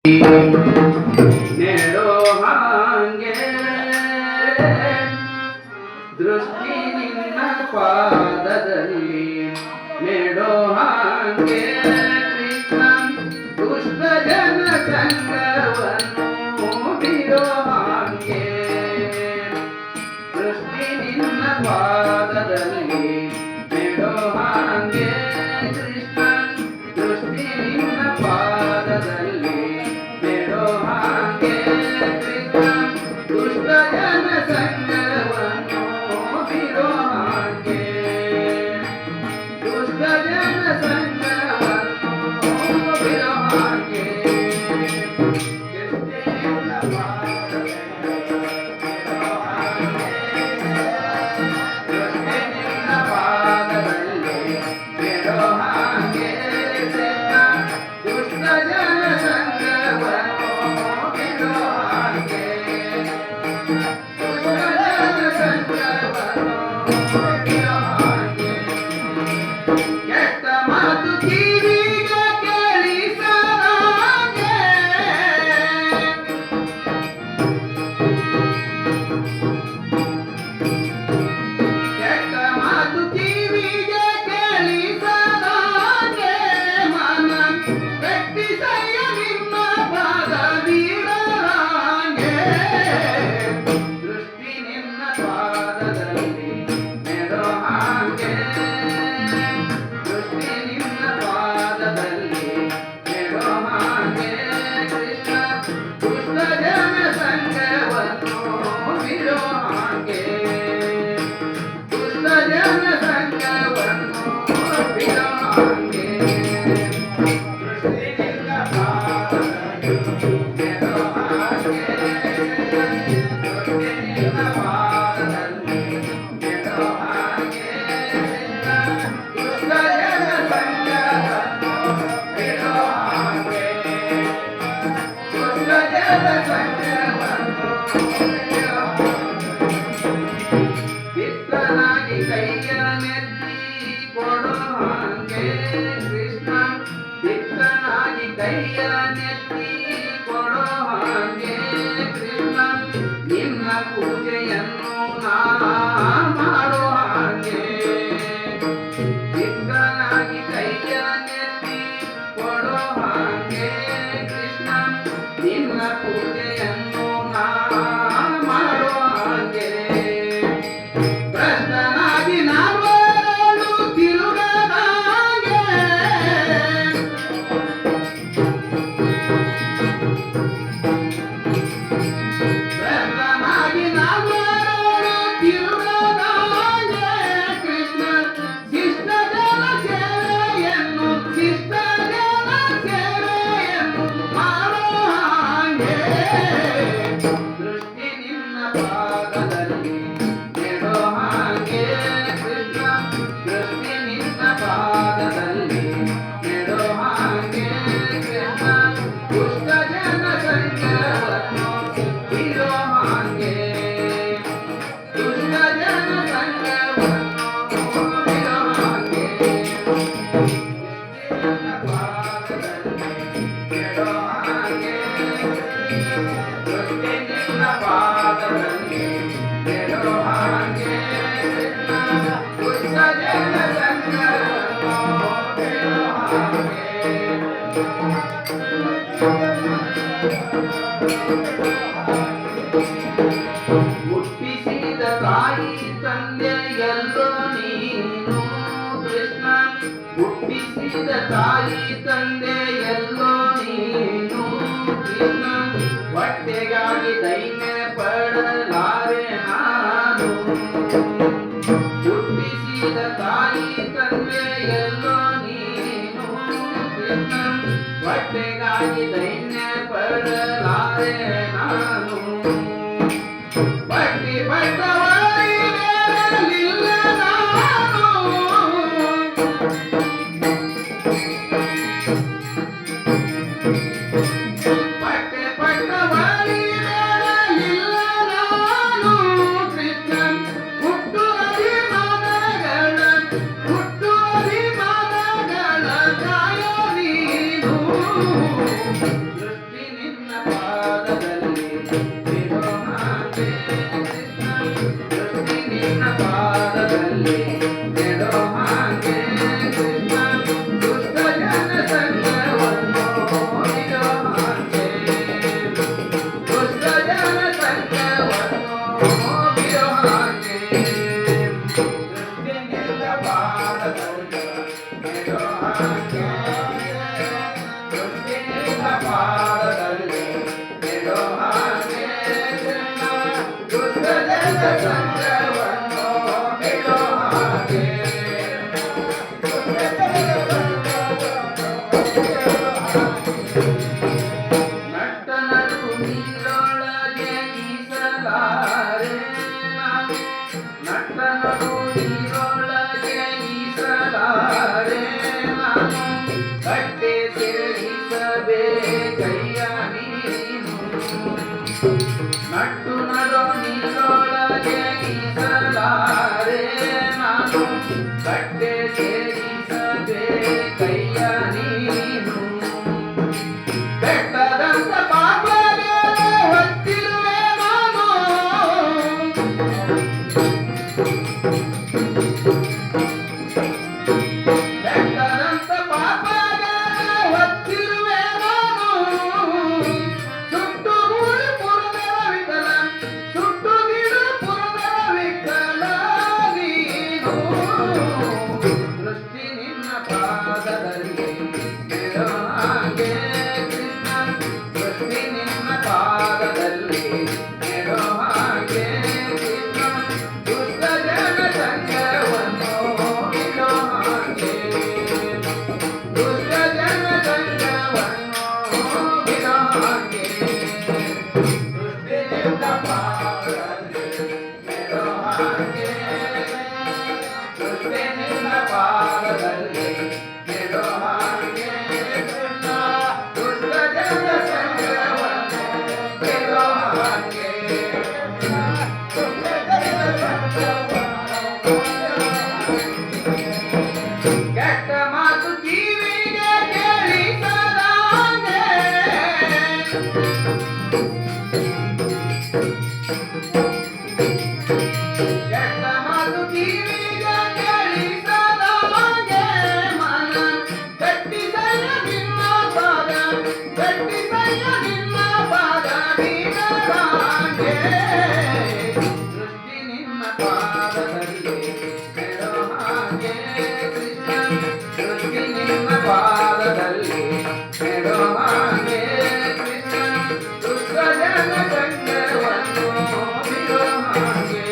ನೆಡೋ ಹಾಂಗೆ ದೃಷ್ಟಿ ನಿನ್ನ ಪಾದದಲ್ಲಿ ನೆಡೋ ಹಾಂಗೆ ಕೃಷ್ಣ ದುಷ್ಟ ಜನ ಸಂಗವನ್ನು ಬಿಡೋ ಹಾಂಗೆ ದೃಷ್ಟಿ ನಿನ್ನ ಪಾದದಲ್ಲಿ ನೆಡೋ ಹಾಂಗೆ ಕೃಷ್ಣ ದೃಷ್ಟಿ ನಿನ್ನ ಪಾದದಲ್ಲಿ ಕೈಯ ನೆತ್ತಿ ಕೊಡೋ ಹಾಗೆ ಕೃಷ್ಣ ನಿನ್ನ ಪೂಜೆಯನ್ನು ನಾ ಮಾಡೋ ಹಾಗೆ ಚಿಕ್ಕನಾಗಿ ಕೈಯ ನೆತ್ತಿ ಕೊಡೋ ಹಾಗೆ ಕೃಷ್ಣ ನಿನ್ನ ಪೂಜೆಯನ್ನು ನಾ ಮಾಡೋ ಹಾಗೆ ಪ್ರಶ್ನನಾಗಿ ನಾನು ಹುಟ್ಟಿಸಿದ ತಾಯಿ ತಂದೆ ಎಲ್ಲೋ ನೀನು ಕೃಷ್ಣ ಹುಟ್ಟಿಸಿದ ತಾಯಿ ತಂದೆ ಎಲ್ಲೋ ನೀನು ಕೃಷ್ಣ ಹೊಟ್ಟೆಗಾಗಿ ದೈನ್ಯ ಪಡಲಾರೆ ನಾನು ಹುಟ್ಟಿಸಿದ ತಾಯಿ ತಂದೆ ಎಲ್ಲೋ ನೀನು ಕೃಷ್ಣ ಹೊಟ್ಟೆಗಾಗಿ ದೈನ್ಯ ಪಡಲಾರೆ ನಾನು ಬಟ್ಟಿ ಬಟ್ಟವಾಯಿರಲಿಲ್ಲ ನಾನು ಬಟ್ಟೆ ಬಟ್ಟವಾಯಿರಲಿಲ್ಲ ನಾನು ಕೃಷ್ಣ ಹುಟ್ಟು ಅಭಿಮಾನಗಳ ಕಾಯ ನೀನು ದೃಷ್ಟಿ ಸಂಗವನ್ನು ಬಿಡೋ ಹಾಗೆ ನಟ್ಟ ನಡು ನೀರೊಳಗೆ ಈಸಲಾರೆ ನಾನು ನಟ್ಟ ನಡು ನೀರೊಳಗೆ ಈಸಲಾರೆ ನಾನು ಕಟ್ಟೆ ಸೇರಿಸಬೇಕಯ್ಯ ನೀನು ನಟ್ಟು ನಡು ನೀರೊಳಗೆ ಈಸಲಾರೆ ನಾನು ಕಟ್ಟೆ ಸೇರಿಸಬೇಕಯ್ಯ ನೀನು ಬೆಟ್ಟದಂತ ಪಾಪಗೆ ಹೊತ್ತಿರುವೆ ನಾನು ಬೆಟ್ಟದಂತ ಪಾಪಗೆ ಹೊತ್ತಿರುವೆ ನಾನು ಸುಟ್ಟು ಗೂಡು ಪುರದರ ವಿಠಲ ಸುಟ್ಟು ಗಿಡು ಪುರದರ ವಿಠಲ ನೀನು ದೃಷ್ಟಿ ನಿನ್ನ ಪಾದದಲ್ಲಿ ಬಿಡೋ ಹಾಗೆ ಕೃಷ್ಣ ದೃಷ್ಟಿ ನಿನ್ನ ಪಾದದಲ್ಲಿ ಬಿಡೋ ಹಾಗೆ ಕೃಷ್ಣ ದುಷ್ಟ ಜನ ಸಂಗವನ್ನು ಬಿಡೋ ಹಾಗೆ ದುಷ್ಟ ಜನ ಸಂಗವನ್ನು ಬಿಡೋ ಹಾಗೆ ದೃಷ್ಟಿ ನಿನ್ನ ಪಾದದಲ್ಲಿ ಬಿಡೋ ಹಾಗೆ ದೃಷ್ಟಿ ನಿನ್ನ ಪಾದದಲ್ಲಿ ಬಿಡೋ ಹಾಗೆ ಕೃಷ್ಣ ದುಷ್ಟ ಜನ ಸಂಗವನ್ನು ಬಿಡೋ ಹಾಗೆ ಕೆಟ್ಟ ಮಾತು ಕಿವಿಗೆ ಕೇಳಿಸದಂಗೆ ಕೆಟ್ಟ ಮಾತು ಕಿವಿಗೆ ಕೇಳಿಸದಂಗೆ ಮನ ಕಟ್ಟಿಸಯ್ಯ ನಿನ್ನ ಪಾದ ಕಟ್ಟಿಸಯ್ಯ ನಿನ್ನ ಪಾದ ಬೀಳದಂಗೆ ದೃಷ್ಟಿ ನಿನ್ನ ಪಾದದಲ್ಲಿ ಬಿಡೋ ಹಾಗೆ ಕೃಷ್ಣ ದೃಷ್ಟಿ ನಿನ್ನ ಪಾದದಲ್ಲಿ ಬಿಡೋ ಹಾಗೆ ಕೃಷ್ಣ ದುಷ್ಟ ಜನ ಸಂಗವನ್ನು ಬಿಡೋ ಹಾಗೆ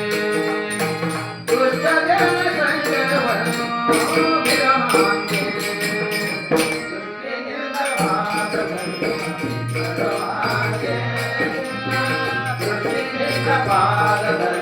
ದುಷ್ಟ ಜನ ಸಂಗವನ್ನು ಬಿಡೋ ಹಾಗೆ ದೃಷ್ಟಿ ನಿನ್ನ ಪಾದದಲ್ಲಿ ಬಿಡೋ ಹಾಗೆ ಕೃಷ್ಣ ದೃಷ್ಟಿ ನಿನ್ನ ಪಾದದಲ್ಲಿ